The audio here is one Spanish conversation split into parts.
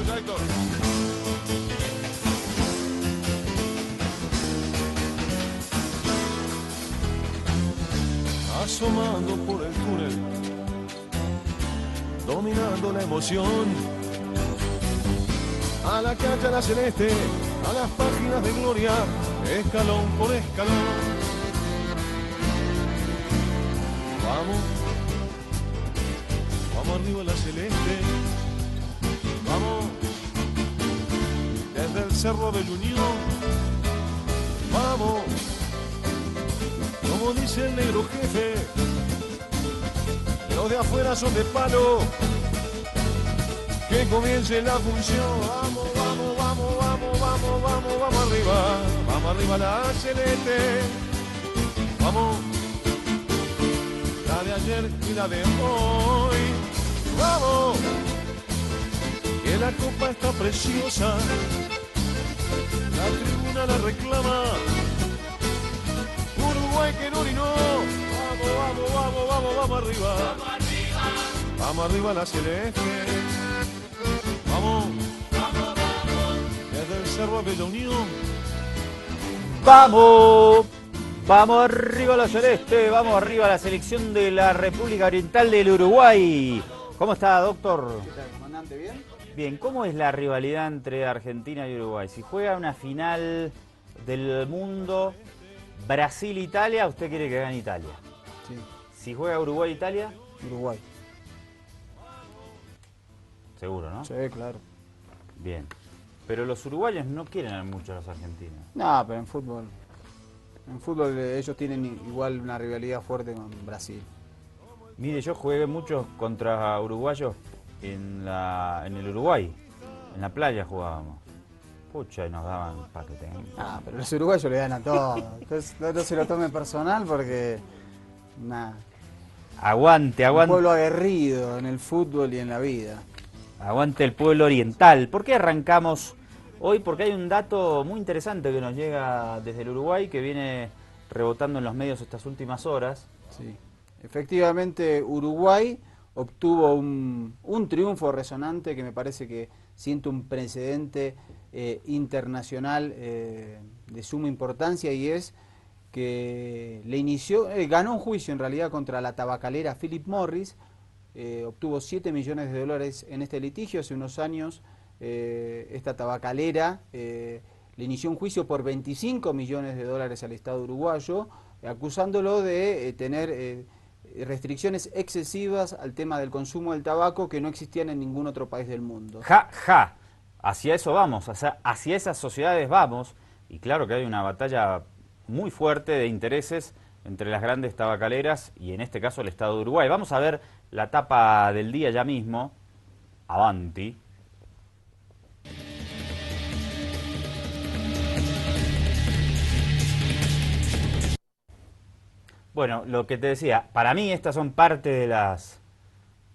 tuya, Héctor. Asomando por el túnel, dominando la emoción, a la cancha la celeste, a las páginas de gloria, escalón por escalón. Vamos, vamos arriba la celeste, vamos, desde el cerro del Unión, vamos, como dice el negro jefe, los de afuera son de palo, que comience la función, vamos, vamos, vamos, vamos, vamos, vamos, vamos arriba la celeste, vamos, la de ayer y la de hoy, vamos, que la copa está preciosa, la tribuna la reclama, Uruguay que no orinó, vamos, vamos, vamos, vamos, vamos arriba, vamos arriba, vamos arriba la celeste. Vamos, vamos, vamos, desde el Cerro de la Unión. ¡Vamos! ¡Vamos arriba la celeste! ¡Vamos arriba la selección de la República Oriental del Uruguay! ¿Cómo está, doctor? ¿Qué tal, comandante? ¿Bien? Bien, ¿cómo es la rivalidad entre Argentina y Uruguay? Si juega una final del mundo Brasil-Italia, ¿usted quiere que gane Italia? Sí. Si juega Uruguay-Italia, Uruguay. seguro, ¿no? Sí, claro. Bien. Pero los uruguayos no quieren mucho a los argentinos. No, pero en fútbol ellos tienen igual una rivalidad fuerte con Brasil. Mire, yo jugué mucho contra uruguayos en el Uruguay. En la playa jugábamos. Pucha, y nos daban paquete. Ah, pero los uruguayos le dan a todo. Entonces no se lo tomen personal porque... Nada. Aguante, Un aguante. pueblo aguerrido en el fútbol y en la vida. Aguante el pueblo oriental. ¿Por qué arrancamos hoy? Porque hay un dato muy interesante que nos llega desde el Uruguay, que viene rebotando en los medios estas últimas horas. Sí. Efectivamente, Uruguay obtuvo un triunfo resonante que me parece que siente un precedente internacional de suma importancia, y es que ganó un juicio en realidad contra la tabacalera Philip Morris. Obtuvo $7 millones en este litigio. Hace unos años esta tabacalera le inició un juicio por $25 millones al Estado uruguayo, acusándolo de tener restricciones excesivas al tema del consumo del tabaco que no existían en ningún otro país del mundo. ¡Ja, ja! Hacia eso vamos, hacia esas sociedades vamos, y claro que hay una batalla muy fuerte de intereses entre las grandes tabacaleras y en este caso el Estado de Uruguay. Vamos a ver la tapa del día ya mismo. Avanti. Bueno, lo que te decía, para mí estas son parte de las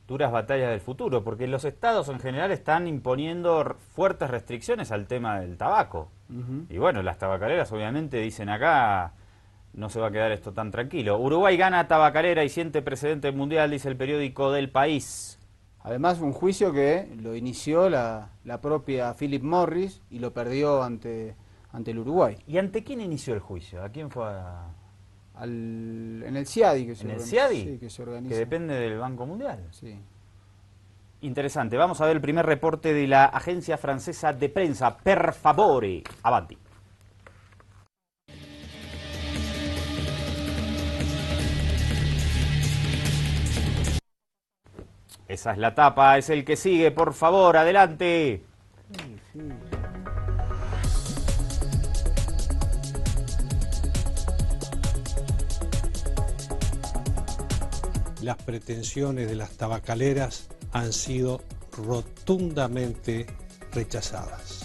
duras batallas del futuro, porque los estados en general están imponiendo fuertes restricciones al tema del tabaco. Y bueno, las tabacaleras obviamente dicen acá... No se va a quedar esto tan tranquilo. Uruguay gana tabacalera y siente precedente mundial, dice el periódico del País. Además, un juicio que lo inició la propia Philip Morris y lo perdió ante el Uruguay. ¿Y ante quién inició el juicio? ¿A quién fue? En el CIADI. ¿En el CIADI? Sí, que se organiza. Que depende del Banco Mundial. Sí. Interesante. Vamos a ver el primer reporte de la agencia francesa de prensa. Per favore. Avanti. Esa es la tapa, es el que sigue, por favor, adelante. Sí. Las pretensiones de las tabacaleras han sido rotundamente rechazadas.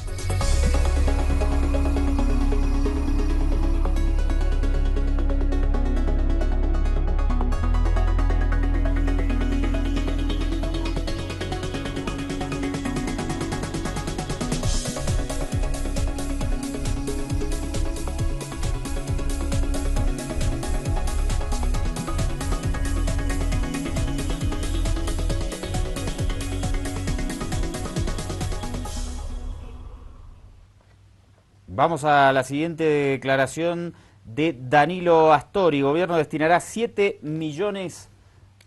Vamos a la siguiente declaración de Danilo Astori. Gobierno destinará 7 millones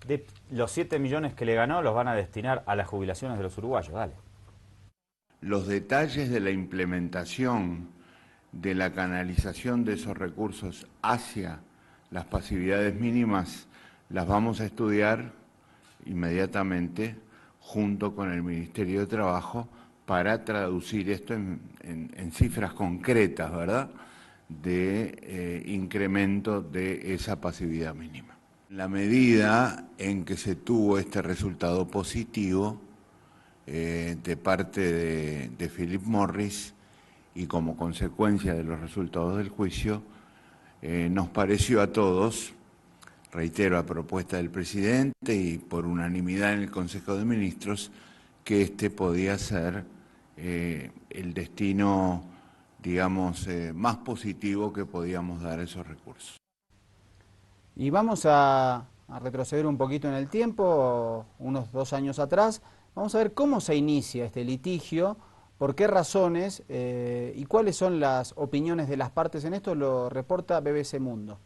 de... Los 7 millones que le ganó los van a destinar a las jubilaciones de los uruguayos. Dale. Los detalles de la implementación de la canalización de esos recursos hacia las pasividades mínimas las vamos a estudiar inmediatamente junto con el Ministerio de Trabajo para traducir esto en cifras concretas, ¿verdad?, de incremento de esa pasividad mínima. La medida en que se tuvo este resultado positivo de parte de Philip Morris y como consecuencia de los resultados del juicio, nos pareció a todos, reitero, a propuesta del presidente y por unanimidad en el Consejo de Ministros, que este podía ser el destino, digamos, más positivo que podíamos dar a esos recursos. Y vamos a retroceder un poquito en el tiempo, unos 2 años atrás. Vamos a ver cómo se inicia este litigio, por qué razones y cuáles son las opiniones de las partes en esto. Lo reporta BBC Mundo.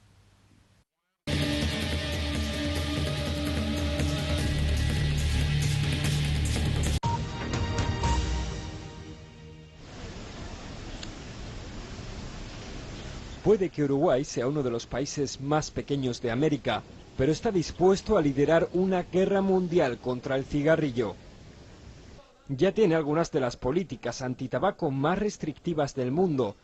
Puede que Uruguay sea uno de los países más pequeños de América, pero está dispuesto a liderar una guerra mundial contra el cigarrillo. Ya tiene algunas de las políticas antitabaco más restrictivas del mundo.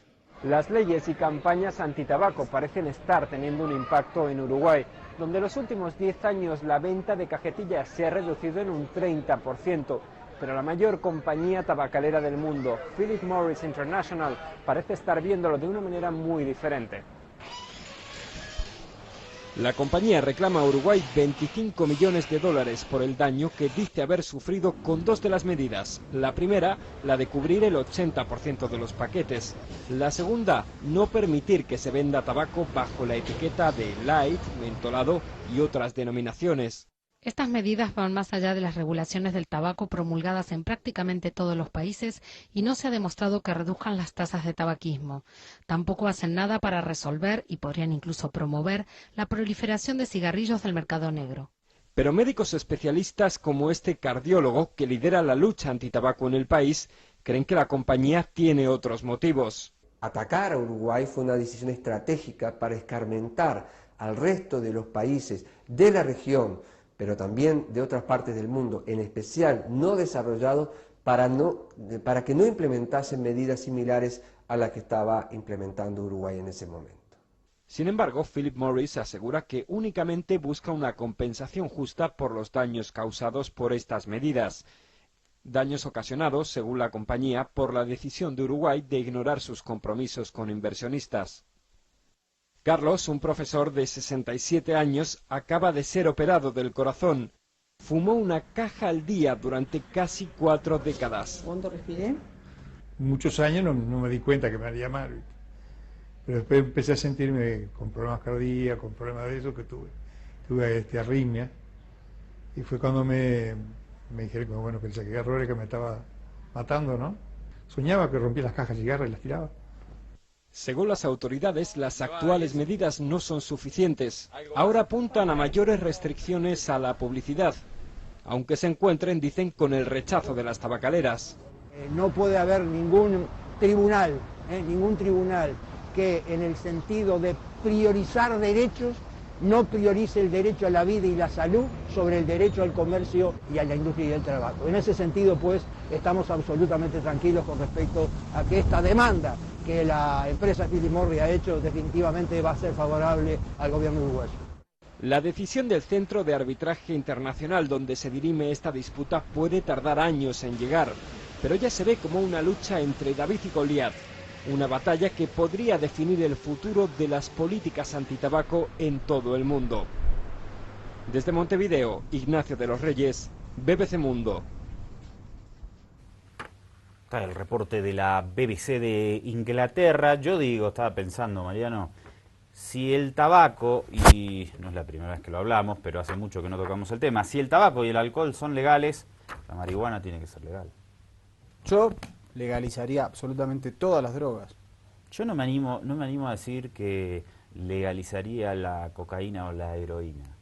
Las leyes y campañas antitabaco parecen estar teniendo un impacto en Uruguay, donde en los últimos 10 años la venta de cajetillas se ha reducido en un 30%. Pero la mayor compañía tabacalera del mundo, Philip Morris International, parece estar viéndolo de una manera muy diferente. La compañía reclama a Uruguay 25 millones de dólares por el daño que dice haber sufrido con 2 de las medidas. La primera, la de cubrir el 80% de los paquetes. La segunda, no permitir que se venda tabaco bajo la etiqueta de light, mentolado y otras denominaciones. Estas medidas van más allá de las regulaciones del tabaco promulgadas en prácticamente todos los países y no se ha demostrado que reduzcan las tasas de tabaquismo. Tampoco hacen nada para resolver y podrían incluso promover la proliferación de cigarrillos del mercado negro. Pero médicos especialistas como este cardiólogo que lidera la lucha antitabaco en el país creen que la compañía tiene otros motivos. Atacar a Uruguay fue una decisión estratégica para escarmentar al resto de los países de la región, pero también de otras partes del mundo, en especial no desarrollados, para que no implementasen medidas similares a las que estaba implementando Uruguay en ese momento. Sin embargo, Philip Morris asegura que únicamente busca una compensación justa por los daños causados por estas medidas. Daños ocasionados, según la compañía, por la decisión de Uruguay de ignorar sus compromisos con inversionistas. Carlos, un profesor de 67 años, acaba de ser operado del corazón. Fumó una caja al día durante casi 4 décadas. ¿Cuánto respiré? Muchos años no me di cuenta que me haría mal, pero después empecé a sentirme con problemas cardíacos, con problemas de eso que tuve arritmia, y fue cuando me dijeron que bueno, que el cigarro era que me estaba matando, ¿no? Soñaba que rompía las cajas de cigarros y las tiraba. Según las autoridades, las actuales medidas no son suficientes. Ahora apuntan a mayores restricciones a la publicidad, aunque se encuentren, dicen, con el rechazo de las tabacaleras. No puede haber ningún tribunal que en el sentido de priorizar derechos no priorice el derecho a la vida y la salud sobre el derecho al comercio y a la industria y el trabajo. En ese sentido, pues, estamos absolutamente tranquilos con respecto a que esta demanda que la empresa Philip Morris ha hecho definitivamente va a ser favorable al gobierno uruguayo. La decisión del Centro de Arbitraje Internacional donde se dirime esta disputa puede tardar años en llegar, pero ya se ve como una lucha entre David y Goliat, una batalla que podría definir el futuro de las políticas antitabaco en todo el mundo. Desde Montevideo, Ignacio de los Reyes, BBC Mundo. Está el reporte de la BBC de Inglaterra. Yo digo, estaba pensando, Mariano, si el tabaco, y no es la primera vez que lo hablamos, pero hace mucho que no tocamos el tema, si el tabaco y el alcohol son legales, la marihuana tiene que ser legal. Yo legalizaría absolutamente todas las drogas. Yo no me animo a decir que legalizaría la cocaína o la heroína.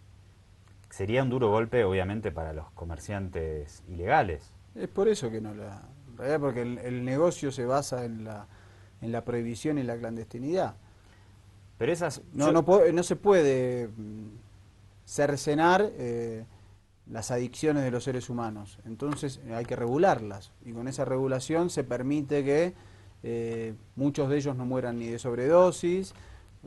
Sería un duro golpe, obviamente, para los comerciantes ilegales. Es por eso que no la... En realidad porque el negocio se basa en la prohibición y la clandestinidad. Pero esas... No se puede cercenar las adicciones de los seres humanos. Entonces hay que regularlas. Y con esa regulación se permite que muchos de ellos no mueran ni de sobredosis,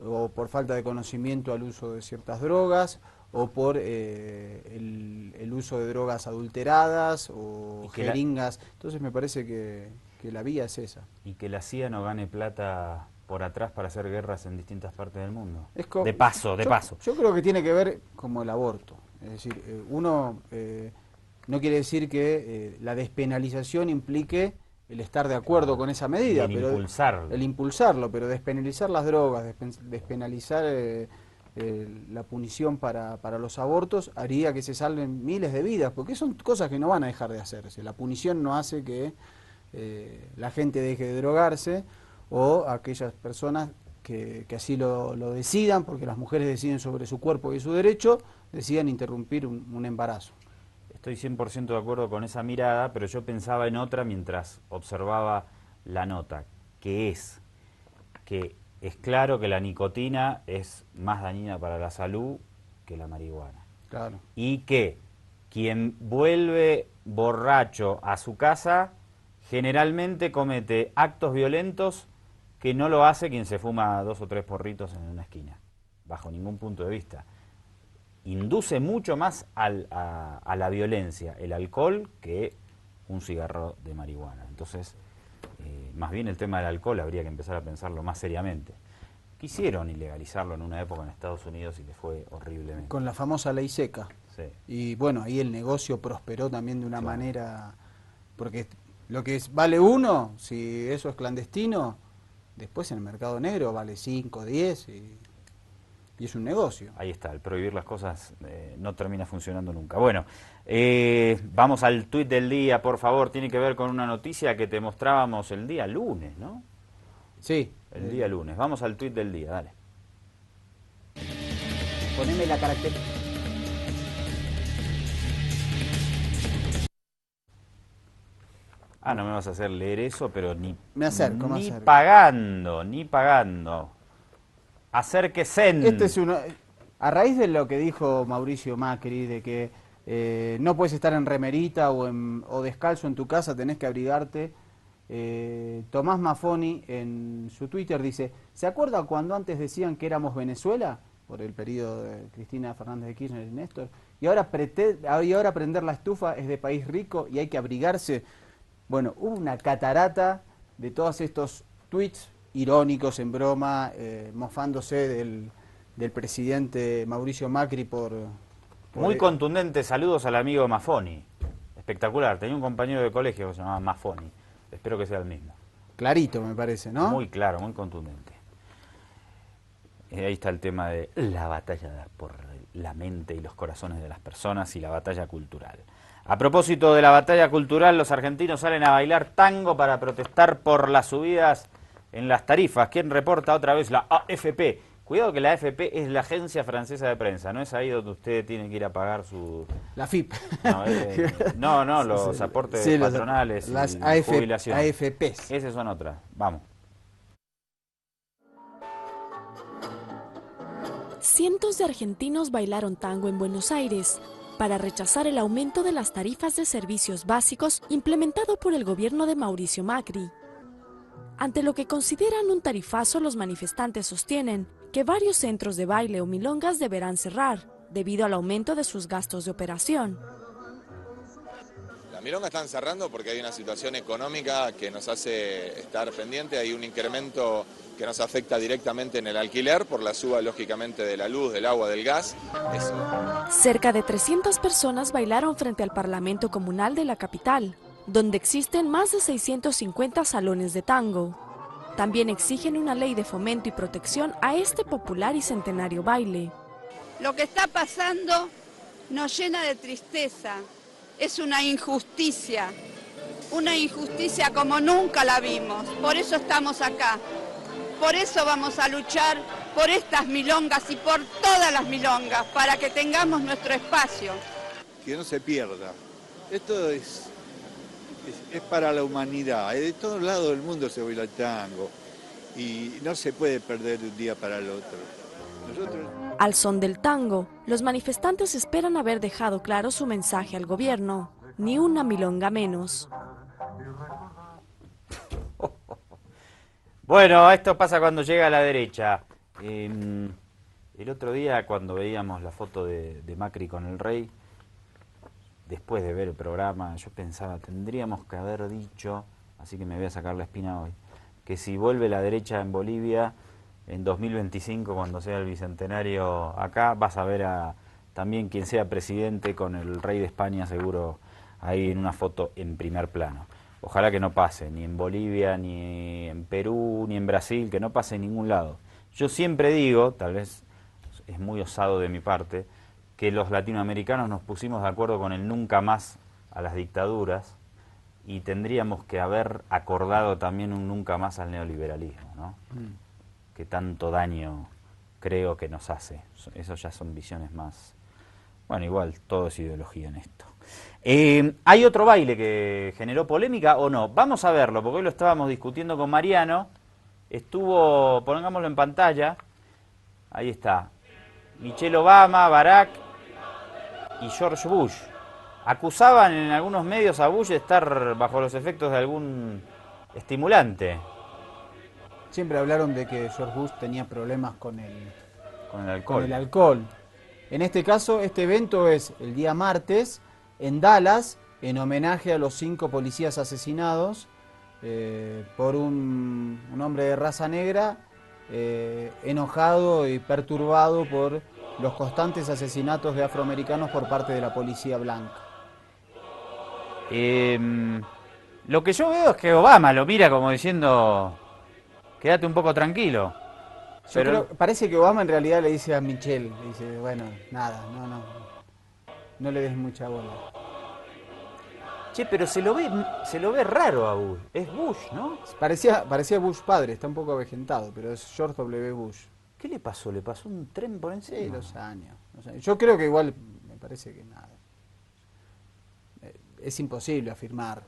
o por falta de conocimiento al uso de ciertas drogas, o por el uso de drogas adulteradas o jeringas. Entonces me parece que la vía es esa. Y que la CIA no gane plata por atrás para hacer guerras en distintas partes del mundo. De paso. Yo creo que tiene que ver como el aborto. Es decir, uno no quiere decir que la despenalización implique el estar de acuerdo con esa medida. El impulsarlo. El impulsarlo, pero despenalizar las drogas, despenalizar la punición para los abortos haría que se salven miles de vidas, porque son cosas que no van a dejar de hacerse. La punición no hace que la gente deje de drogarse, o aquellas personas que así lo decidan, porque las mujeres deciden sobre su cuerpo y su derecho, decidan interrumpir un embarazo. Estoy 100% de acuerdo con esa mirada, pero yo pensaba en otra mientras observaba la nota, que es claro que la nicotina es más dañina para la salud que la marihuana. Claro. Y que quien vuelve borracho a su casa generalmente comete actos violentos que no lo hace quien se fuma 2 o 3 porritos en una esquina, bajo ningún punto de vista. Induce mucho más a la violencia el alcohol que un cigarro de marihuana. Entonces, más bien el tema del alcohol habría que empezar a pensarlo más seriamente. Quisieron ilegalizarlo en una época en Estados Unidos y les fue horriblemente. Con la famosa ley seca. Sí. Y bueno, ahí el negocio prosperó también de una manera... Porque lo que vale 1, si eso es clandestino, después en el mercado negro vale 5, 10 y es un negocio. Ahí está, el prohibir las cosas no termina funcionando nunca. Bueno, vamos al tuit del día, por favor. Tiene que ver con una noticia que te mostrábamos el día lunes, ¿no? Sí. El día lunes. Vamos al tuit del día, dale. Poneme la característica. No me vas a hacer leer eso, pero ni pagando. Acérquese. Este es uno. A raíz de lo que dijo Mauricio Macri, de que no puedes estar en remerita o descalzo en tu casa, tenés que abrigarte. Tomás Maffoni en su Twitter dice: ¿se acuerda cuando antes decían que éramos Venezuela? Por el periodo de Cristina Fernández de Kirchner y Néstor. Y ahora prender la estufa es de país rico y hay que abrigarse. Bueno, hubo una catarata de todos estos tweets irónicos, en broma, mofándose del presidente Mauricio Macri por muy contundente. Saludos al amigo Maffoni. Espectacular. Tenía un compañero de colegio que se llamaba Maffoni. Espero que sea el mismo. Clarito, me parece, ¿no? Muy claro, muy contundente. Ahí está el tema de la batalla por la mente y los corazones de las personas y la batalla cultural. A propósito de la batalla cultural, los argentinos salen a bailar tango para protestar por las subidas en las tarifas. ¿Quién reporta otra vez? La AFP. Cuidado que la AFP es la agencia francesa de prensa, no es ahí donde usted tiene que ir a pagar su... La FIP. No, los aportes patronales las y jubilación. AFPs. Esas son otras. Vamos. Cientos de argentinos bailaron tango en Buenos Aires para rechazar el aumento de las tarifas de servicios básicos implementado por el gobierno de Mauricio Macri. Ante lo que consideran un tarifazo, los manifestantes sostienen que varios centros de baile o milongas deberán cerrar debido al aumento de sus gastos de operación. Las milongas están cerrando porque hay una situación económica que nos hace estar pendiente, hay un incremento que nos afecta directamente en el alquiler por la suba, lógicamente, de la luz, del agua, del gas. Eso. Cerca de 300 personas bailaron frente al Parlamento Comunal de la capital, donde existen más de 650 salones de tango. También exigen una ley de fomento y protección a este popular y centenario baile. Lo que está pasando nos llena de tristeza. Es una injusticia como nunca la vimos. Por eso estamos acá. por eso vamos a luchar por estas milongas y por todas las milongas, para que tengamos nuestro espacio. Que no se pierda. Esto es para la humanidad. De todos lados del mundo se baila el tango y no se puede perder de un día para el otro. Al son del tango, los manifestantes esperan haber dejado claro su mensaje al gobierno. Ni una milonga menos. Bueno, esto pasa cuando llega a la derecha. El otro día, cuando veíamos la foto de Macri con el rey, después de ver el programa, yo pensaba, tendríamos que haber dicho, así que me voy a sacar la espina hoy, que si vuelve la derecha en Bolivia, en 2025, cuando sea el bicentenario acá, vas a ver a también quien sea presidente con el rey de España seguro ahí en una foto en primer plano. Ojalá que no pase, ni en Bolivia, ni en Perú, ni en Brasil, que no pase en ningún lado. Yo siempre digo, tal vez es muy osado de mi parte, que los latinoamericanos nos pusimos de acuerdo con el nunca más a las dictaduras y tendríamos que haber acordado también un nunca más al neoliberalismo, ¿no? Que tanto daño creo que nos hace. Eso ya son visiones más... Bueno, igual, todo es ideología en esto. ¿Hay otro baile que generó polémica o no? Vamos a verlo, porque hoy lo estábamos discutiendo con Mariano. Estuvo, pongámoslo en pantalla, ahí está, Michelle Obama, Barack y George Bush. Acusaban en algunos medios a Bush de estar bajo los efectos de algún estimulante. Siempre hablaron de que George Bush tenía problemas con el alcohol. En este caso, este evento es el día martes en Dallas, en homenaje a los 5 policías asesinados por un hombre de raza negra, enojado y perturbado por los constantes asesinatos de afroamericanos por parte de la policía blanca. Lo que yo veo es que Obama lo mira como diciendo, quédate un poco tranquilo. Pero parece que Obama en realidad le dice a Michelle, le dice, bueno, nada, no le des mucha bola. Che, pero se lo ve raro a Bush. Es Bush, ¿no? Parecía Bush padre, está un poco avejentado, pero es George W. Bush. ¿Qué le pasó? ¿Le pasó un tren por encima? Sí, los años. Yo creo que igual, me parece que nada. Es imposible afirmar.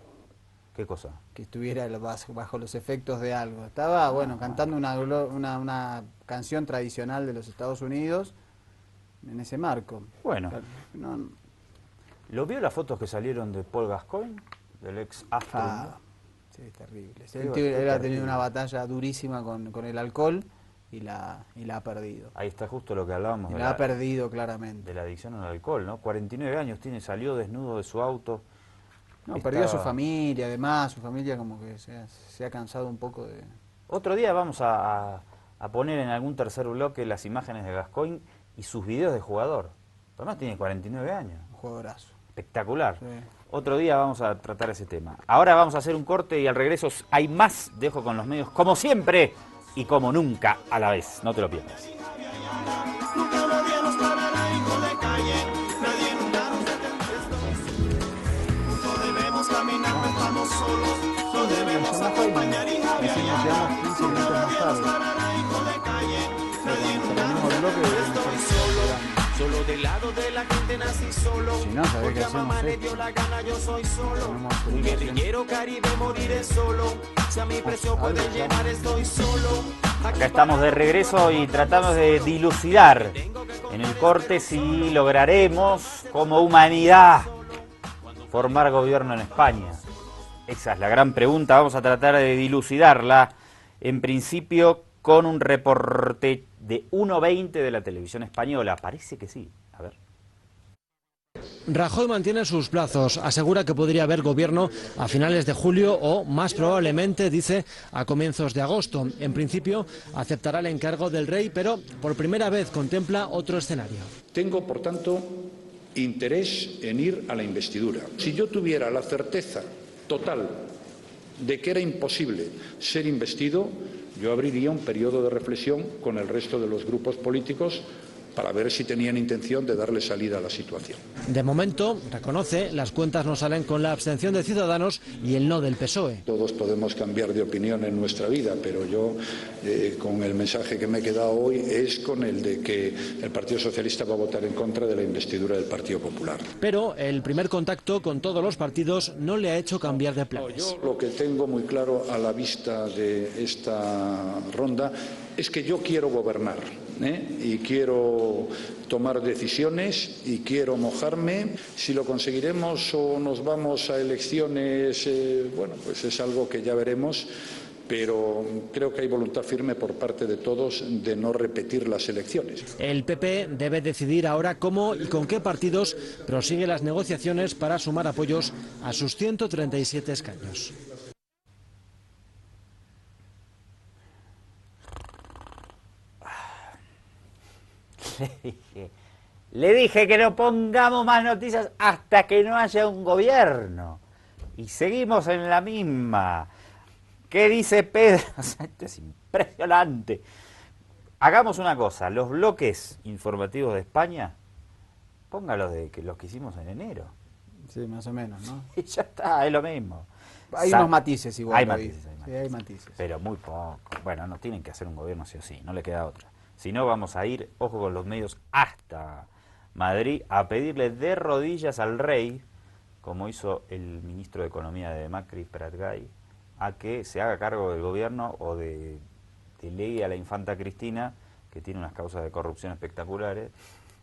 ¿Qué cosa? Que estuviera bajo los efectos de algo. Estaba, bueno, cantando una canción tradicional de los Estados Unidos en ese marco. Bueno. ¿Lo vio las fotos que salieron de Paul Gascoigne, del ex astro? Sí, es terrible. Él ha tenido una batalla durísima con el alcohol y la ha perdido. Ahí está justo lo que hablábamos. La ha perdido claramente. De la adicción al alcohol, ¿no? 49 años tiene, salió desnudo de su auto. No, perdió a su familia, además, su familia como que se ha cansado un poco de... Otro día vamos a poner en algún tercer bloque las imágenes de Gascoigne y sus videos de jugador. Además tiene 49 años. Un jugadorazo. Espectacular. Sí. Otro día vamos a tratar ese tema. Ahora vamos a hacer un corte y al regreso hay más. Dejo con los medios como siempre y como nunca a la vez. No te lo pierdas. Caminar, no estamos solos, no debemos acompañar y javiar. Nos parará hijo de calle, nadie nunca estoy solo del lado de la gente nací solo. Si no, ¿sabés qué hacemos? Le dio la gana, yo soy solo. Un guerrillero caribe, moriré solo. Si a mi precio puede llegar, estoy solo. Acá estamos de regreso y tratamos de dilucidar en el corte si lograremos como humanidad formar gobierno en España. Esa es la gran pregunta, vamos a tratar de dilucidarla, en principio con un reporte de 1:20 de la televisión española. Parece que sí. A ver. Rajoy mantiene sus plazos, asegura que podría haber gobierno a finales de julio o, más probablemente, dice, a comienzos de agosto. En principio, aceptará el encargo del rey, pero por primera vez contempla otro escenario. Tengo, por tanto, interés en ir a la investidura. Si yo tuviera la certeza total de que era imposible ser investido, yo abriría un periodo de reflexión con el resto de los grupos políticos para ver si tenían intención de darle salida a la situación. De momento, reconoce, las cuentas no salen con la abstención de Ciudadanos y el no del PSOE. Todos podemos cambiar de opinión en nuestra vida, pero yo con el mensaje que me he quedado hoy es con el de que el Partido Socialista va a votar en contra de la investidura del Partido Popular. Pero el primer contacto con todos los partidos no le ha hecho cambiar de planes. Yo lo que tengo muy claro a la vista de esta ronda es que yo quiero gobernar, y quiero tomar decisiones y quiero mojarme. Si lo conseguiremos o nos vamos a elecciones, bueno, pues es algo que ya veremos, pero creo que hay voluntad firme por parte de todos de no repetir las elecciones. El PP debe decidir ahora cómo y con qué partidos prosigue las negociaciones para sumar apoyos a sus 137 escaños. Le dije que no pongamos más noticias hasta que no haya un gobierno. Y seguimos en la misma. ¿Qué dice Pedro? Esto es impresionante. Hagamos una cosa, los bloques informativos de España, póngalos de los que hicimos en enero. Sí, más o menos, ¿no? Y ya está, es lo mismo. Hay unos matices igual. Hay matices, Sí, hay matices. Pero muy poco. Bueno, no tienen que hacer un gobierno sí o sí, no le queda otra. Si no, vamos a ir, ojo con los medios, hasta Madrid a pedirle de rodillas al rey, como hizo el ministro de Economía de Macri, Pratgay, a que se haga cargo del gobierno o delegue a la infanta Cristina, que tiene unas causas de corrupción espectaculares,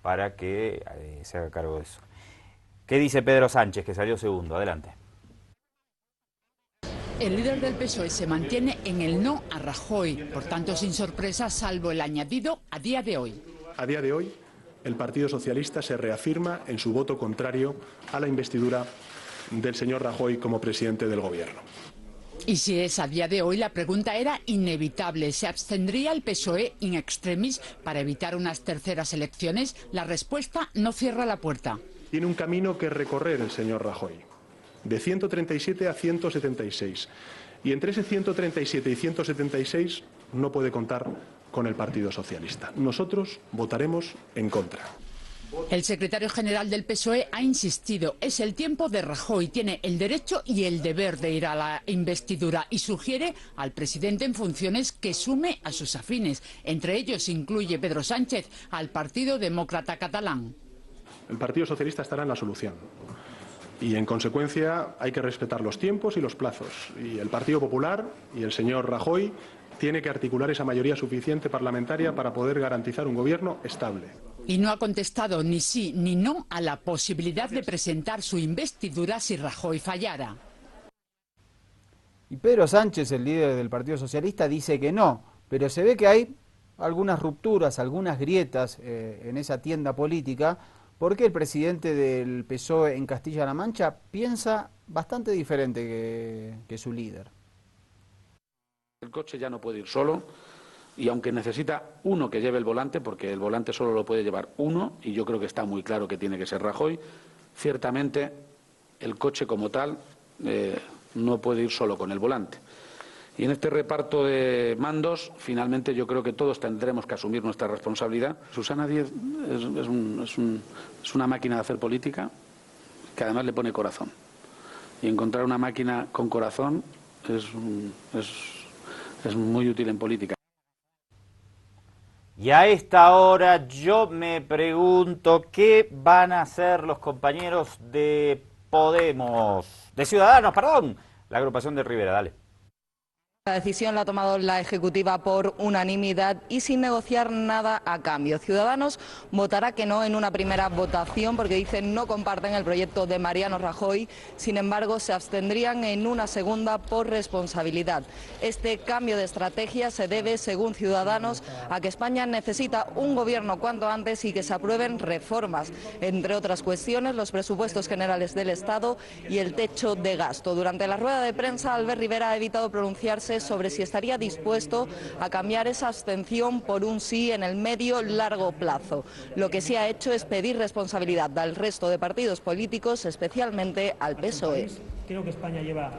para que se haga cargo de eso. ¿Qué dice Pedro Sánchez, que salió segundo? Adelante. El líder del PSOE se mantiene en el no a Rajoy, por tanto sin sorpresa, salvo el añadido a día de hoy. A día de hoy, el Partido Socialista se reafirma en su voto contrario a la investidura del señor Rajoy como presidente del Gobierno. Y si es a día de hoy, la pregunta era inevitable. ¿Se abstendría el PSOE in extremis para evitar unas terceras elecciones? La respuesta no cierra la puerta. Tiene un camino que recorrer el señor Rajoy, de 137 a 176. Y entre ese 137 y 176 no puede contar con el Partido Socialista. Nosotros votaremos en contra. El secretario general del PSOE ha insistido, es el tiempo de Rajoy, tiene el derecho y el deber de ir a la investidura y sugiere al presidente en funciones que sume a sus afines. Entre ellos incluye Pedro Sánchez al Partido Demócrata Catalán. El Partido Socialista estará en la solución. Y, en consecuencia, hay que respetar los tiempos y los plazos. Y el Partido Popular y el señor Rajoy tiene que articular esa mayoría suficiente parlamentaria para poder garantizar un gobierno estable. Y no ha contestado ni sí ni no a la posibilidad de presentar su investidura si Rajoy fallara. Y Pedro Sánchez, el líder del Partido Socialista, dice que no, pero se ve que hay algunas rupturas, algunas grietas en esa tienda política, porque el presidente del PSOE en Castilla-La Mancha piensa bastante diferente que su líder. El coche ya no puede ir solo y aunque necesita uno que lleve el volante, porque el volante solo lo puede llevar uno, y yo creo que está muy claro que tiene que ser Rajoy, ciertamente el coche como tal no puede ir solo con el volante. Y en este reparto de mandos, finalmente yo creo que todos tendremos que asumir nuestra responsabilidad. Susana Díez es una máquina de hacer política que además le pone corazón. Y encontrar una máquina con corazón es muy útil en política. Y a esta hora yo me pregunto qué van a hacer los compañeros de Podemos, de Ciudadanos, perdón, la agrupación de Rivera, dale. La decisión la ha tomado la Ejecutiva por unanimidad y sin negociar nada a cambio. Ciudadanos votará que no en una primera votación porque dicen no comparten el proyecto de Mariano Rajoy, sin embargo se abstendrían en una segunda por responsabilidad. Este cambio de estrategia se debe, según Ciudadanos, a que España necesita un gobierno cuanto antes y que se aprueben reformas, entre otras cuestiones los presupuestos generales del Estado y el techo de gasto. Durante la rueda de prensa, Albert Rivera ha evitado pronunciarse sobre si estaría dispuesto a cambiar esa abstención por un sí en el medio-largo plazo. Lo que sí ha hecho es pedir responsabilidad al resto de partidos políticos, especialmente al PSOE. Creo que España lleva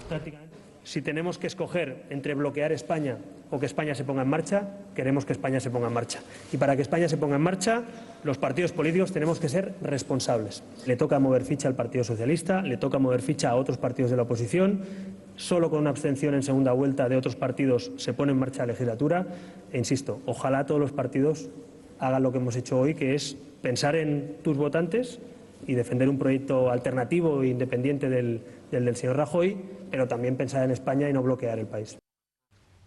prácticamente... Si tenemos que escoger entre bloquear España o que España se ponga en marcha, queremos que España se ponga en marcha. Y para que España se ponga en marcha, los partidos políticos tenemos que ser responsables. Le toca mover ficha al Partido Socialista, le toca mover ficha a otros partidos de la oposición. Solo con una abstención en segunda vuelta de otros partidos se pone en marcha la legislatura. E insisto, ojalá todos los partidos hagan lo que hemos hecho hoy, que es pensar en tus votantes y defender un proyecto alternativo e independiente del señor Rajoy, pero también pensar en España y no bloquear el país.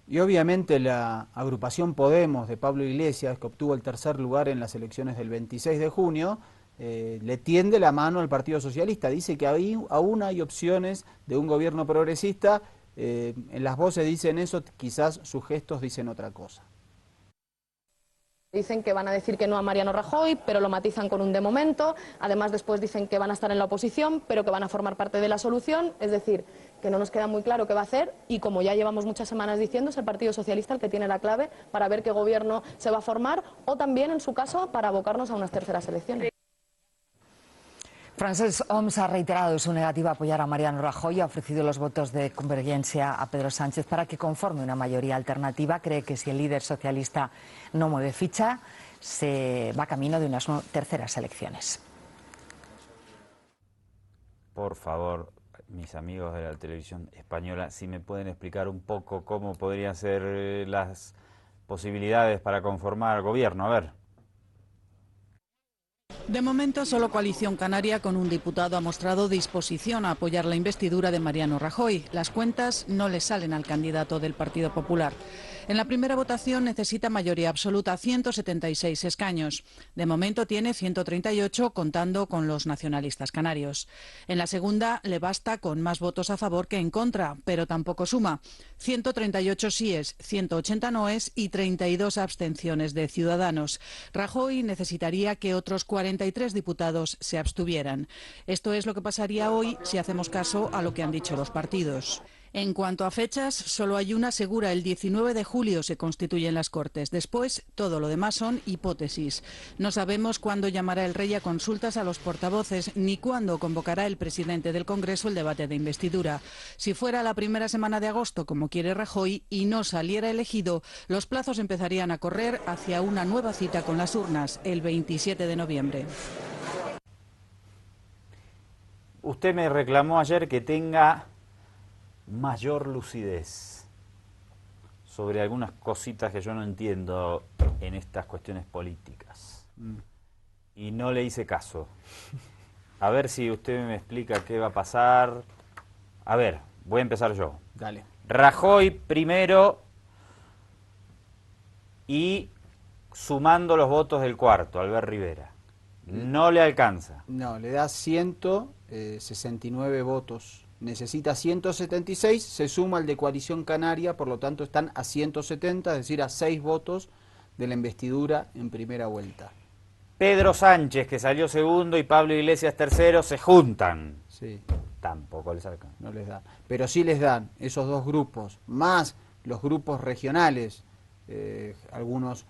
Y obviamente la agrupación Podemos de Pablo Iglesias, que obtuvo el tercer lugar en las elecciones del 26 de junio, le tiende la mano al Partido Socialista. Dice que aún hay opciones de un gobierno progresista. En las voces dicen eso, quizás sus gestos dicen otra cosa. Dicen que van a decir que no a Mariano Rajoy, pero lo matizan con un de momento. Además, después dicen que van a estar en la oposición, pero que van a formar parte de la solución. Es decir, que no nos queda muy claro qué va a hacer y, como ya llevamos muchas semanas diciendo, es el Partido Socialista el que tiene la clave para ver qué gobierno se va a formar o también, en su caso, para abocarnos a unas terceras elecciones. Francesc Homs ha reiterado su negativa a apoyar a Mariano Rajoy y ha ofrecido los votos de convergencia a Pedro Sánchez para que conforme una mayoría alternativa. Cree que si el líder socialista no mueve ficha, se va camino de unas terceras elecciones. Por favor, mis amigos de la televisión española, si me pueden explicar un poco cómo podrían ser las posibilidades para conformar gobierno. A ver. De momento, solo Coalición Canaria con un diputado ha mostrado disposición a apoyar la investidura de Mariano Rajoy. Las cuentas no le salen al candidato del Partido Popular. En la primera votación necesita mayoría absoluta, 176 escaños. De momento tiene 138, contando con los nacionalistas canarios. En la segunda le basta con más votos a favor que en contra, pero tampoco suma. 138 síes, 180 noes y 32 abstenciones de Ciudadanos. Rajoy necesitaría que otros 43 diputados se abstuvieran. Esto es lo que pasaría hoy si hacemos caso a lo que han dicho los partidos. En cuanto a fechas, solo hay una segura: el 19 de julio se constituyen las Cortes. Después, todo lo demás son hipótesis. No sabemos cuándo llamará el Rey a consultas a los portavoces, ni cuándo convocará el presidente del Congreso el debate de investidura. Si fuera la primera semana de agosto, como quiere Rajoy, y no saliera elegido, los plazos empezarían a correr hacia una nueva cita con las urnas, el 27 de noviembre. Usted me reclamó ayer que tenga mayor lucidez sobre algunas cositas que yo no entiendo en estas cuestiones políticas. Y no le hice caso. A ver si usted me explica qué va a pasar. A ver, voy a empezar yo. Dale. Rajoy primero y sumando los votos del cuarto, Albert Rivera. No le alcanza. No, le da 169 votos. Necesita 176, se suma el de Coalición Canaria, por lo tanto están a 170, es decir, a 6 votos de la investidura en primera vuelta. Pedro Sánchez, que salió segundo, y Pablo Iglesias tercero, se juntan. Sí. Tampoco les alcanza. No les da. Pero sí les dan esos dos grupos, más los grupos regionales, algunos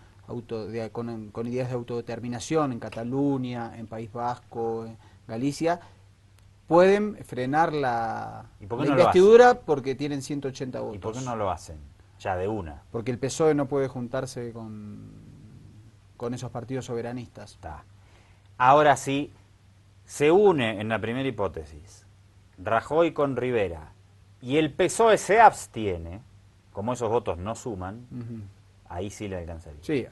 con ideas de autodeterminación en Cataluña, en País Vasco, en Galicia. Pueden frenar la investidura porque tienen 180 votos. ¿Y por qué no lo hacen? Ya de una. Porque el PSOE no puede juntarse con esos partidos soberanistas. Está. Ahora sí, se une en la primera hipótesis Rajoy con Rivera y el PSOE se abstiene, como esos votos no suman, ahí sí le alcanzaría. Sí,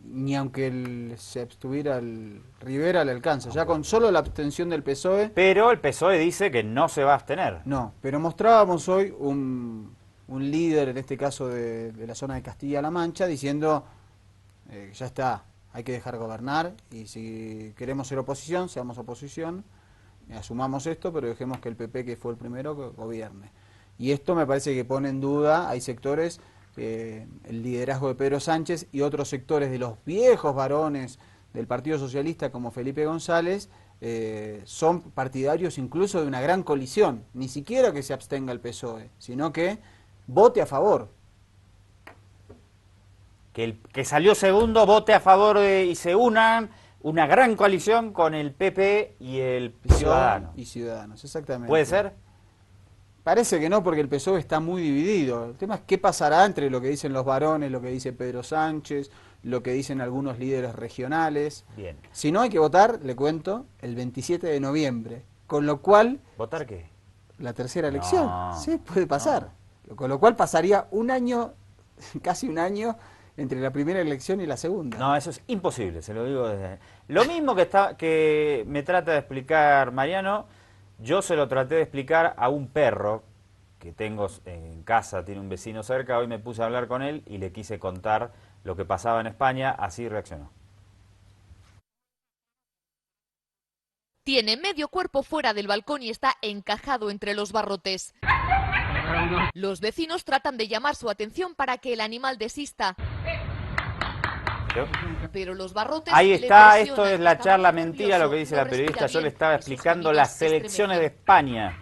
ni aunque se abstuviera el Rivera le alcanza, ya con solo la abstención del PSOE. Pero el PSOE dice que no se va a abstener. No, pero mostrábamos hoy un líder, en este caso de la zona de Castilla-La Mancha, diciendo ya está, hay que dejar gobernar y si queremos ser oposición, seamos oposición, asumamos esto, pero dejemos que el PP, que fue el primero, gobierne. Y esto me parece que pone en duda, hay sectores, el liderazgo de Pedro Sánchez y otros sectores de los viejos varones del Partido Socialista como Felipe González son partidarios incluso de una gran colisión, ni siquiera que se abstenga el PSOE, sino que vote a favor. Que el que salió segundo vote a favor y se unan una gran coalición con el PP y el Ciudadanos. Y Ciudadanos, exactamente. ¿Puede ser? Parece que no, porque el PSOE está muy dividido. El tema es qué pasará entre lo que dicen los varones, lo que dice Pedro Sánchez, lo que dicen algunos líderes regionales. Bien. Si no, hay que votar, le cuento, el 27 de noviembre. Con lo cual... ¿Votar qué? La tercera elección. No, Sí, puede pasar. Con lo cual pasaría un año, casi un año, entre la primera elección y la segunda. No, eso es imposible, se lo digo desde... Lo mismo que me trata de explicar Mariano, yo se lo traté de explicar a un perro que tengo en casa, tiene un vecino cerca, hoy me puse a hablar con él y le quise contar lo que pasaba en España, así reaccionó. Tiene medio cuerpo fuera del balcón y está encajado entre los barrotes. Los vecinos tratan de llamar su atención para que el animal desista. Pero los barrotes... Ahí le está, presionan, esto es la está charla muy mentira, lo que dice la periodista. Yo le estaba explicando las elecciones de España.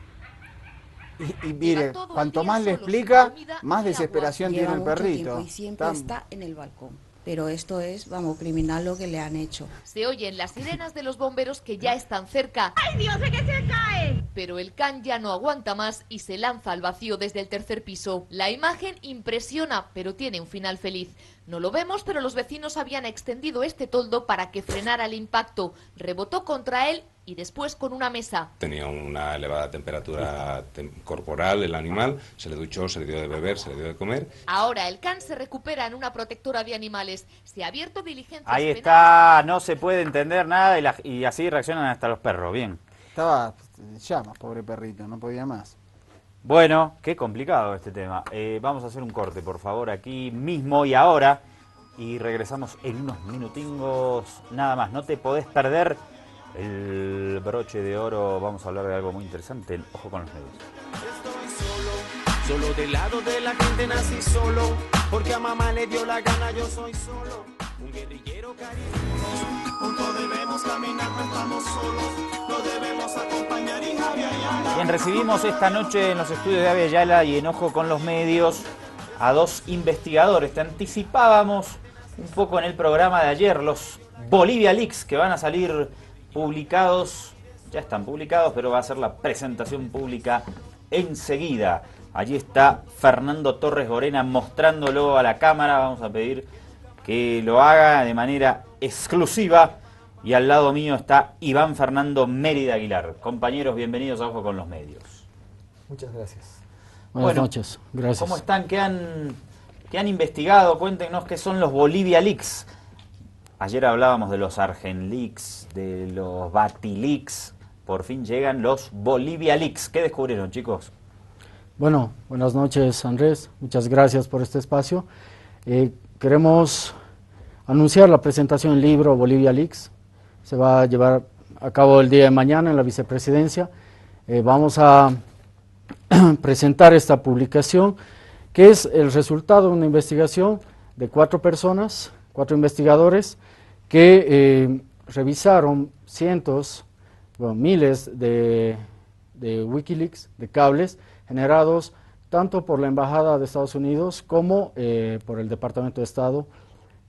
Y mire, cuanto más le explica, más desesperación tiene el perrito. Y siempre está en el balcón. Pero esto es, vamos, criminal lo que le han hecho. Se oyen las sirenas de los bomberos que ya están cerca. ¡Ay, Dios, de que se cae! Pero el can ya no aguanta más y se lanza al vacío desde el tercer piso. La imagen impresiona, pero tiene un final feliz. No lo vemos, pero los vecinos habían extendido este toldo para que frenara el impacto. Rebotó contra él y después con una mesa. Tenía una elevada temperatura corporal el animal, se le duchó, se le dio de beber, se le dio de comer. Ahora el can se recupera en una protectora de animales. Se ha abierto diligencias Ahí penales. está, no se puede entender nada y así reaccionan hasta los perros, bien. Estaba en llamas, pobre perrito, no podía más. Bueno, qué complicado este tema. Vamos a hacer un corte, por favor, aquí mismo y ahora. Y regresamos en unos minutingos nada más. No te podés perder el broche de oro. Vamos a hablar de algo muy interesante. Ojo con los medios. Solo del lado de la gente nací solo, porque a mamá le dio la gana, yo soy solo. Un guerrillero cariñoso, juntos debemos caminar, no estamos solos, lo debemos acompañar y Javier. Bien, recibimos esta noche en los estudios de Ave Ayala y en Ojo con los medios a dos investigadores. Te anticipábamos un poco en el programa de ayer los Bolivia Leaks que van a salir publicados, ya están publicados, pero va a ser la presentación pública enseguida. Allí está Fernando Torres Gorena mostrándolo a la cámara. Vamos a pedir que lo haga de manera exclusiva. Y al lado mío está Iván Fernando Mérida Aguilar. Compañeros, bienvenidos a Ojo con los medios. Muchas gracias. Buenas noches, gracias. ¿Cómo están? ¿Qué han investigado? Cuéntenos qué son los Bolivia Leaks. Ayer hablábamos de los Argen Leaks, de los Bati Leaks. Por fin llegan los Bolivia Leaks. ¿Qué descubrieron, chicos? Bueno, buenas noches, Andrés. Muchas gracias por este espacio. Queremos anunciar la presentación del libro Bolivia Leaks. Se va a llevar a cabo el día de mañana en la vicepresidencia. Vamos a presentar esta publicación, que es el resultado de una investigación de 4 personas, 4 investigadores, que revisaron cientos, bueno, miles de Wikileaks, de cables, generados tanto por la Embajada de Estados Unidos como por el Departamento de Estado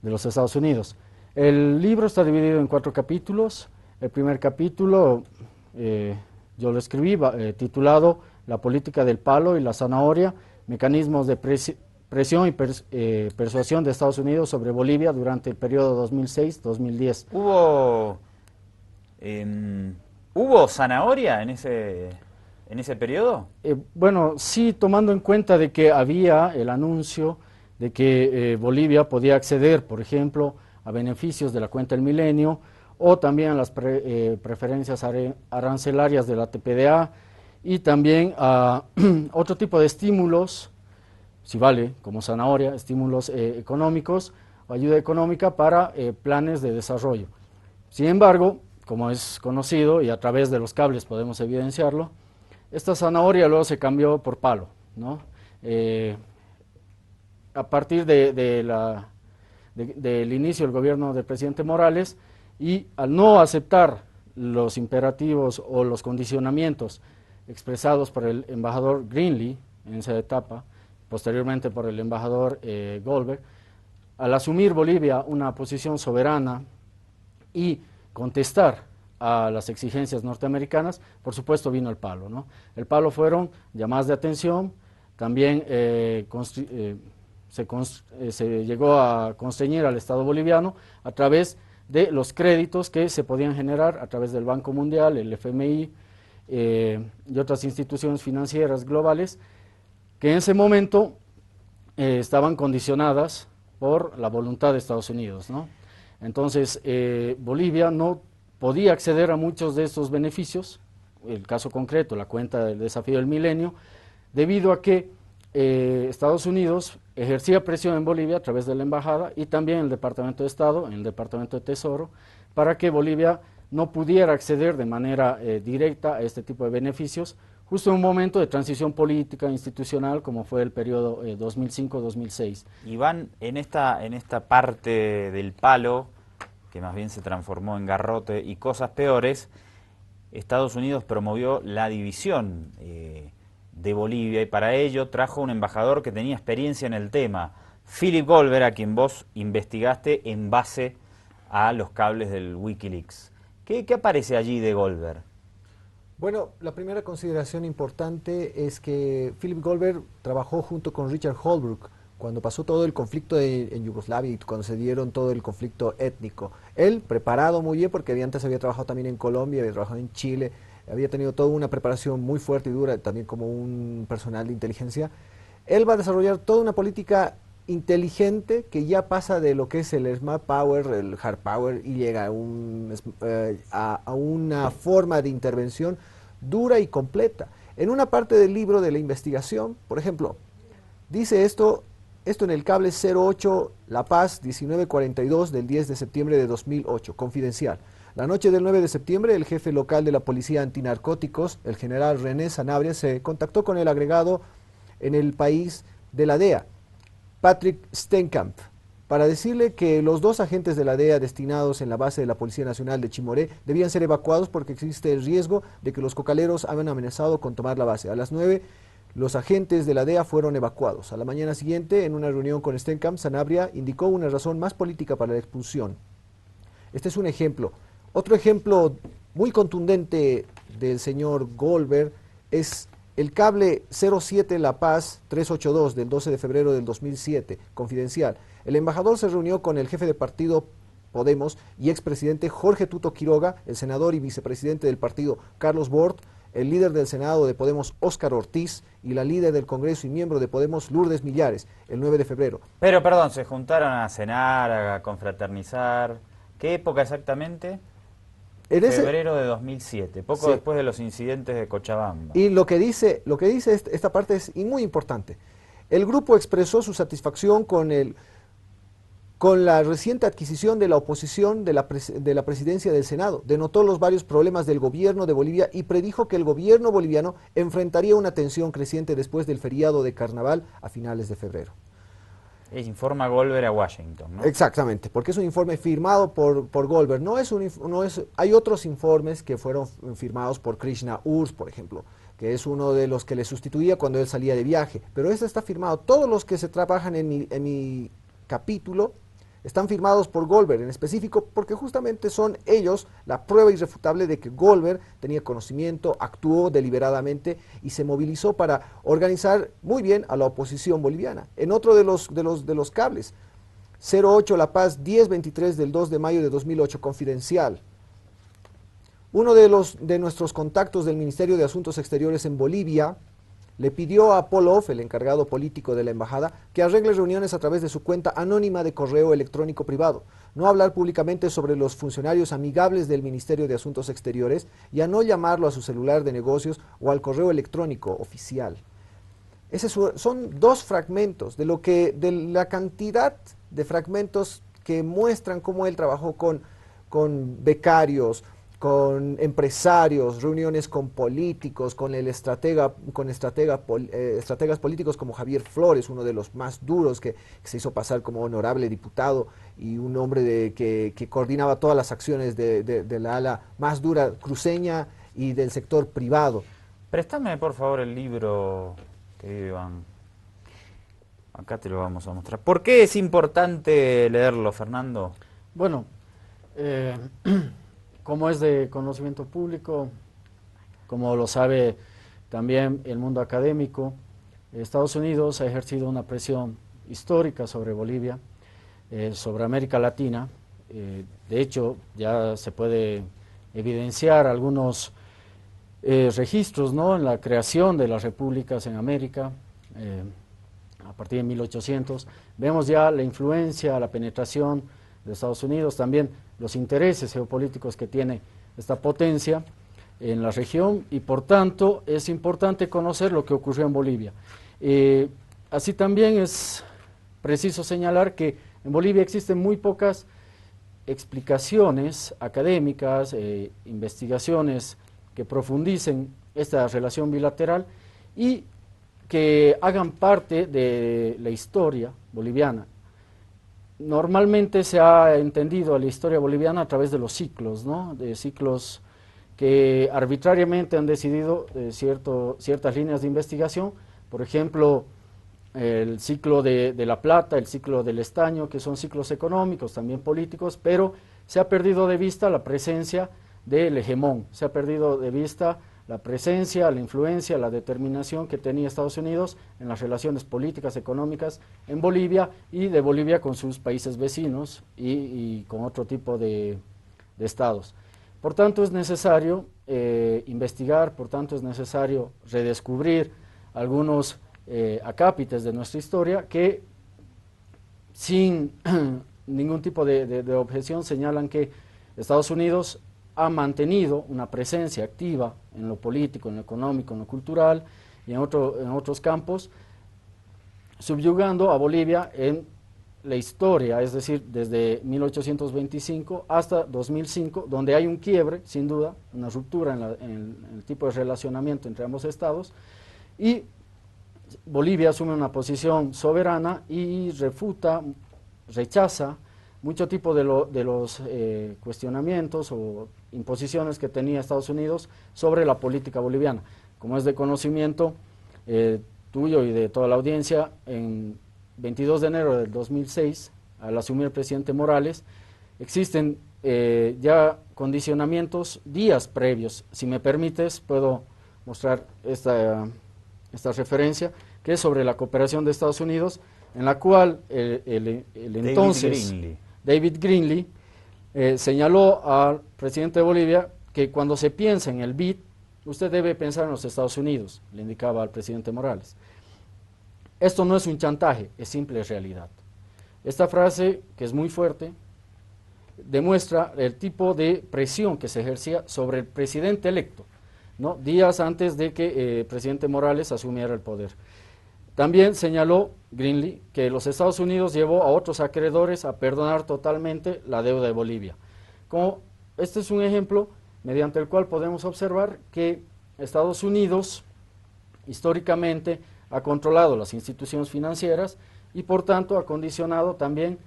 de los Estados Unidos. El libro está dividido en 4 capítulos. El primer capítulo yo lo escribí titulado La política del palo y la zanahoria, mecanismos de presión y persuasión de Estados Unidos sobre Bolivia durante el periodo 2006-2010. ¿Hubo zanahoria en ese periodo? Bueno, sí, tomando en cuenta de que había el anuncio de que Bolivia podía acceder, por ejemplo, a beneficios de la cuenta del milenio o también a las preferencias arancelarias de la TPDA y también a otro tipo de estímulos, si vale, como zanahoria, estímulos económicos o ayuda económica para planes de desarrollo. Sin embargo, como es conocido y a través de los cables podemos evidenciarlo, esta zanahoria luego se cambió por palo, ¿no? A partir del inicio del gobierno del presidente Morales, y al no aceptar los imperativos o los condicionamientos expresados por el embajador Greenlee en esa etapa, posteriormente por el embajador Goldberg, al asumir Bolivia una posición soberana y contestar a las exigencias norteamericanas, por supuesto vino el palo, ¿no? El palo fueron llamadas de atención, también se llegó a constreñir al Estado boliviano a través de los créditos que se podían generar a través del Banco Mundial, el FMI y otras instituciones financieras globales, que en ese momento estaban condicionadas por la voluntad de Estados Unidos, ¿no? Entonces, Bolivia no podía acceder a muchos de estos beneficios, el caso concreto, la cuenta del desafío del milenio, debido a que Estados Unidos ejercía presión en Bolivia a través de la embajada y también el Departamento de Estado, el Departamento de Tesoro, para que Bolivia no pudiera acceder de manera directa a este tipo de beneficios, justo en un momento de transición política institucional como fue el periodo 2005-2006. Iván, en esta parte del palo, que más bien se transformó en garrote y cosas peores, Estados Unidos promovió la división de Bolivia y para ello trajo un embajador que tenía experiencia en el tema, Philip Goldberg, a quien vos investigaste en base a los cables del Wikileaks. ¿Qué aparece allí de Goldberg? Bueno, la primera consideración importante es que Philip Goldberg trabajó junto con Richard Holbrooke cuando pasó todo el conflicto en Yugoslavia y cuando se dieron todo el conflicto étnico. Él, preparado muy bien, porque antes había trabajado también en Colombia, había trabajado en Chile, había tenido toda una preparación muy fuerte y dura, también como un personal de inteligencia. Él va a desarrollar toda una política inteligente que ya pasa de lo que es el smart power, el hard power, y llega a una forma de intervención dura y completa. En una parte del libro de la investigación, por ejemplo, dice esto en el cable 08 La Paz 1942 del 10 de septiembre de 2008, confidencial. La noche del 9 de septiembre, el jefe local de la Policía Antinarcóticos, el general René Sanabria, se contactó con el agregado en el país de la DEA, Patrick Steenkamp, para decirle que los 2 agentes de la DEA destinados en la base de la Policía Nacional de Chimoré debían ser evacuados porque existe el riesgo de que los cocaleros habían amenazado con tomar la base. A las 9, los agentes de la DEA fueron evacuados. A la mañana siguiente, en una reunión con Steenkamp, Sanabria indicó una razón más política para la expulsión. Este es un ejemplo. Otro ejemplo muy contundente del señor Goldberg es el cable 07 La Paz 382 del 12 de febrero del 2007, confidencial. El embajador se reunió con el jefe de partido Podemos y expresidente Jorge Tuto Quiroga, el senador y vicepresidente del partido Carlos Bort, el líder del Senado de Podemos Óscar Ortiz y la líder del Congreso y miembro de Podemos Lourdes Millares, el 9 de febrero. Pero perdón, se juntaron a cenar, a confraternizar. ¿Qué época exactamente? Febrero de 2007, poco después de los incidentes de Cochabamba. Y lo que dice esta parte es muy importante. El grupo expresó su satisfacción con la reciente adquisición de la oposición de la presidencia del Senado. Denotó los varios problemas del gobierno de Bolivia y predijo que el gobierno boliviano enfrentaría una tensión creciente después del feriado de Carnaval a finales de febrero. Informa Goldberg a Washington, ¿no? Exactamente, porque es un informe firmado por Goldberg. Hay otros informes que fueron firmados por Krishna Urs, por ejemplo, que es uno de los que le sustituía cuando él salía de viaje. Pero este está firmado. Todos los que se trabajan en mi capítulo están firmados por Goldberg, en específico porque justamente son ellos la prueba irrefutable de que Goldberg tenía conocimiento, actuó deliberadamente y se movilizó para organizar muy bien a la oposición boliviana. En otro de los cables, 08 La Paz 1023 del 2 de mayo de 2008, confidencial. Uno de nuestros contactos del Ministerio de Asuntos Exteriores en Bolivia le pidió a Paul Off, el encargado político de la embajada, que arregle reuniones a través de su cuenta anónima de correo electrónico privado, no hablar públicamente sobre los funcionarios amigables del Ministerio de Asuntos Exteriores y a no llamarlo a su celular de negocios o al correo electrónico oficial. Son 2 fragmentos de la cantidad de fragmentos que muestran cómo él trabajó con becarios, con empresarios, reuniones con políticos, con estrategas políticos como Javier Flores, uno de los más duros que se hizo pasar como honorable diputado y un hombre que coordinaba todas las acciones de la ala más dura cruceña y del sector privado. Préstame por favor el libro, querido Iván. Acá te lo vamos a mostrar. ¿Por qué es importante leerlo, Fernando? Bueno, como es de conocimiento público, como lo sabe también el mundo académico, Estados Unidos ha ejercido una presión histórica sobre Bolivia, sobre América Latina. De hecho, ya se puede evidenciar algunos registros, ¿no?, en la creación de las repúblicas en América, a partir de 1800. Vemos ya la influencia, la penetración de Estados Unidos, también los intereses geopolíticos que tiene esta potencia en la región, y por tanto es importante conocer lo que ocurrió en Bolivia. Así también es preciso señalar que en Bolivia existen muy pocas explicaciones académicas, investigaciones que profundicen esta relación bilateral y que hagan parte de la historia boliviana. Normalmente se ha entendido a la historia boliviana a través de los ciclos, ¿no?, de ciclos que arbitrariamente han decidido ciertas líneas de investigación, por ejemplo, el ciclo de La Plata, el ciclo del Estaño, que son ciclos económicos, también políticos, pero se ha perdido de vista la presencia del hegemón, se ha perdido de vista la presencia, la influencia, la determinación que tenía Estados Unidos en las relaciones políticas, económicas en Bolivia, y de Bolivia con sus países vecinos y con otro tipo de estados. Por tanto, es necesario investigar, por tanto es necesario redescubrir algunos acápites de nuestra historia que sin ningún tipo de objeción señalan que Estados Unidos ha mantenido una presencia activa en lo político, en lo económico, en lo cultural y en otros campos, subyugando a Bolivia en la historia, es decir, desde 1825 hasta 2005, donde hay un quiebre, sin duda, una ruptura en el tipo de relacionamiento entre ambos estados, y Bolivia asume una posición soberana y rechaza mucho tipo de los cuestionamientos o imposiciones que tenía Estados Unidos sobre la política boliviana. Como es de conocimiento tuyo y de toda la audiencia, en 22 de enero del 2006, al asumir el presidente Morales, existen ya condicionamientos días previos. Si me permites, puedo mostrar esta referencia, que es sobre la cooperación de Estados Unidos, en la cual el entonces David Greenlee señaló al presidente de Bolivia que cuando se piensa en el BID, usted debe pensar en los Estados Unidos, le indicaba al presidente Morales. Esto no es un chantaje, es simple realidad. Esta frase, que es muy fuerte, demuestra el tipo de presión que se ejercía sobre el presidente electo, ¿no?, días antes de que el presidente Morales asumiera el poder. También señaló Greenlee que los Estados Unidos llevó a otros acreedores a perdonar totalmente la deuda de Bolivia. Este es un ejemplo mediante el cual podemos observar que Estados Unidos históricamente ha controlado las instituciones financieras y por tanto ha condicionado también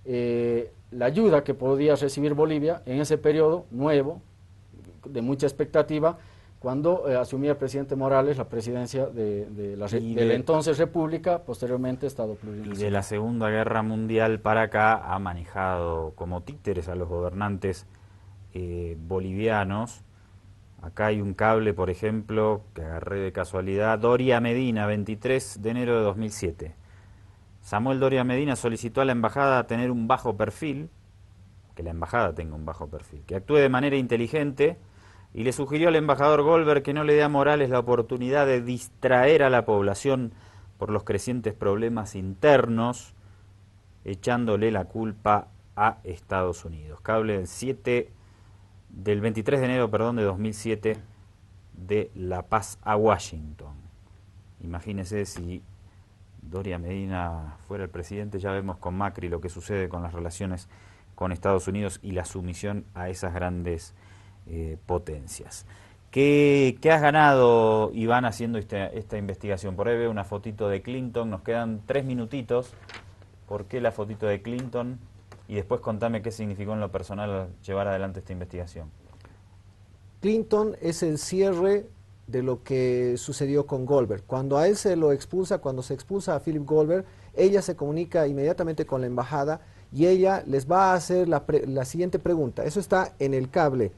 la ayuda que podía recibir Bolivia en ese periodo nuevo, de mucha expectativa, cuando asumía el presidente Morales la presidencia de la entonces República, posteriormente Estado Plurinacional. Y de la Segunda Guerra Mundial para acá ha manejado como títeres a los gobernantes bolivianos. Acá hay un cable, por ejemplo, que agarré de casualidad, Doria Medina, 23 de enero de 2007. Samuel Doria Medina solicitó a la embajada tener un bajo perfil, que la embajada tenga un bajo perfil, que actúe de manera inteligente, y le sugirió al embajador Goldberg que no le dé a Morales la oportunidad de distraer a la población por los crecientes problemas internos, echándole la culpa a Estados Unidos. Cable del 23 de enero de 2007, de La Paz a Washington. Imagínese si Doria Medina fuera el presidente, ya vemos con Macri lo que sucede con las relaciones con Estados Unidos y la sumisión a esas grandes potencias. ¿Qué has ganado, Iván, haciendo esta investigación? Por ahí veo una fotito de Clinton, nos quedan 3 minutitos. ¿Por qué la fotito de Clinton? Y después contame qué significó en lo personal llevar adelante esta investigación. Clinton es el cierre de lo que sucedió con Goldberg. Cuando a él se lo expulsa, cuando se expulsa a Philip Goldberg, ella se comunica inmediatamente con la embajada y ella les va a hacer la siguiente pregunta. Eso está en el cable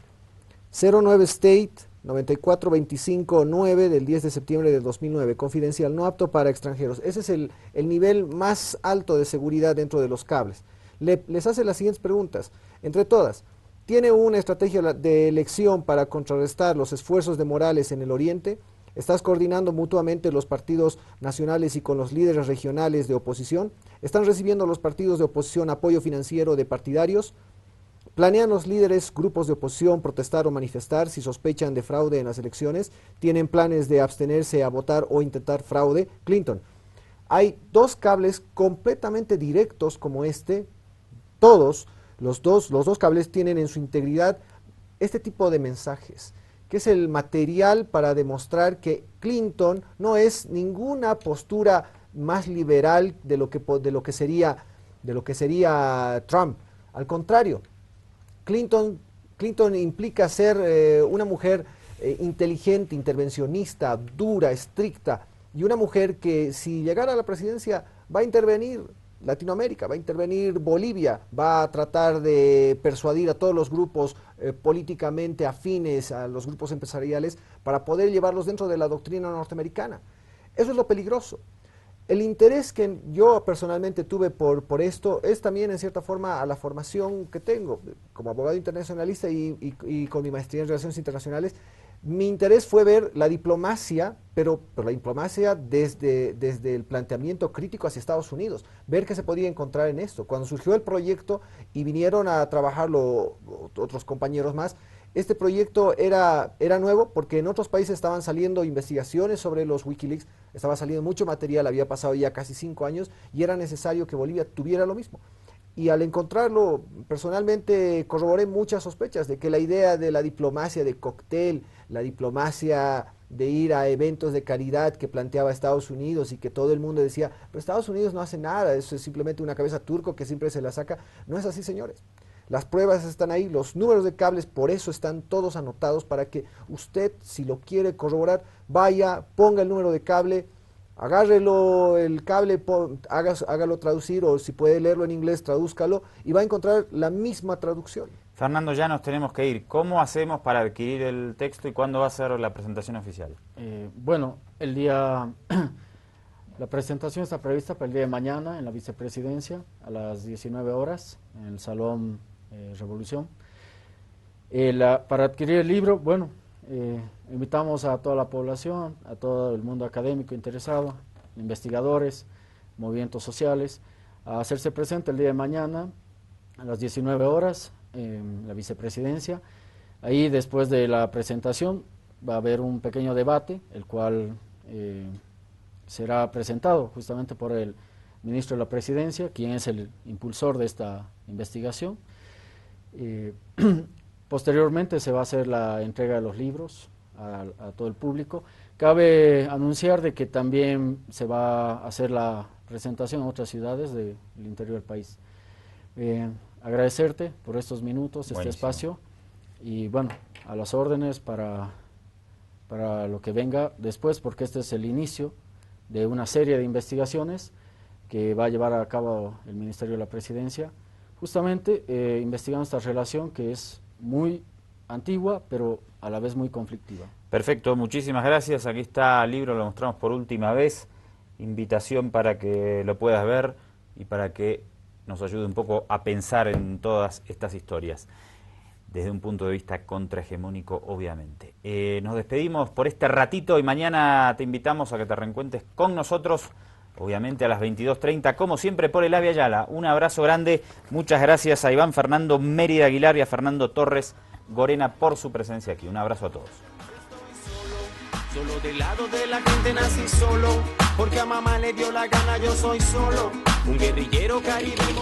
09 State 94259 del 10 de septiembre de 2009, confidencial, no apto para extranjeros. Ese es el nivel más alto de seguridad dentro de los cables. Les hace las siguientes preguntas. Entre todas, ¿tiene una estrategia de elección para contrarrestar los esfuerzos de Morales en el Oriente? ¿Estás coordinando mutuamente los partidos nacionales y con los líderes regionales de oposición? ¿Están recibiendo los partidos de oposición apoyo financiero de partidarios? ¿Planean los líderes, grupos de oposición, protestar o manifestar si sospechan de fraude en las elecciones? ¿Tienen planes de abstenerse a votar o intentar fraude? Clinton, hay dos cables completamente directos como este. Todos, los dos cables tienen en su integridad este tipo de mensajes, que es el material para demostrar que Clinton no es ninguna postura más liberal de lo que sería Trump. Al contrario, Clinton implica ser una mujer inteligente, intervencionista, dura, estricta, y una mujer que si llegara a la presidencia va a intervenir Latinoamérica, va a intervenir Bolivia, va a tratar de persuadir a todos los grupos políticamente afines, a los grupos empresariales, para poder llevarlos dentro de la doctrina norteamericana. Eso es lo peligroso. El interés que yo personalmente tuve por esto es también en cierta forma a la formación que tengo como abogado internacionalista y con mi maestría en Relaciones Internacionales. Mi interés fue ver la diplomacia, pero la diplomacia desde el planteamiento crítico hacia Estados Unidos, ver qué se podía encontrar en esto. Cuando surgió el proyecto y vinieron a trabajarlo otros compañeros más, este proyecto era nuevo porque en otros países estaban saliendo investigaciones sobre los Wikileaks, estaba saliendo mucho material, había pasado ya casi 5 años y era necesario que Bolivia tuviera lo mismo. Y al encontrarlo, personalmente corroboré muchas sospechas de que la idea de la diplomacia de cóctel, la diplomacia de ir a eventos de caridad que planteaba Estados Unidos y que todo el mundo decía, pero Estados Unidos no hace nada, eso es simplemente una cabeza turco que siempre se la saca. No es así, señores. Las pruebas están ahí, los números de cables, por eso están todos anotados para que usted, si lo quiere corroborar, vaya, ponga el número de cable, agárrelo el cable, hágalo traducir, o si puede leerlo en inglés, tradúzcalo, y va a encontrar la misma traducción. Fernando, ya nos tenemos que ir. ¿Cómo hacemos para adquirir el texto y cuándo va a ser la presentación oficial? Bueno, la presentación está prevista para el día de mañana en la vicepresidencia a las 19 horas en el Salón Revolución. Para adquirir el libro, bueno, invitamos a toda la población, a todo el mundo académico interesado, investigadores, movimientos sociales, a hacerse presente el día de mañana a las 19 horas en la vicepresidencia. Ahí, después de la presentación, va a haber un pequeño debate, el cual será presentado justamente por el ministro de la Presidencia, quien es el impulsor de esta investigación. Posteriormente se va a hacer la entrega de los libros a todo el público. Cabe anunciar de que también se va a hacer la presentación en otras ciudades del interior del país. Agradecerte por estos minutos, este espacio, y bueno, a las órdenes para lo que venga después, porque este es el inicio de una serie de investigaciones que va a llevar a cabo el Ministerio de la Presidencia, justamente investigando esta relación que es muy antigua, pero a la vez muy conflictiva. Perfecto, muchísimas gracias. Aquí está el libro, lo mostramos por última vez. Invitación para que lo puedas ver y para que nos ayude un poco a pensar en todas estas historias, desde un punto de vista contrahegemónico, obviamente. Nos despedimos por este ratito y mañana te invitamos a que te reencuentres con nosotros, obviamente a las 22:30, como siempre, por el Avia Yala. Un abrazo grande, muchas gracias a Iván Fernando Mérida Aguilar y a Fernando Torres Gorena por su presencia aquí. Un abrazo a todos. Solo del lado de la gente nací solo, porque a mamá le dio la gana, yo soy solo, un guerrillero caribeño.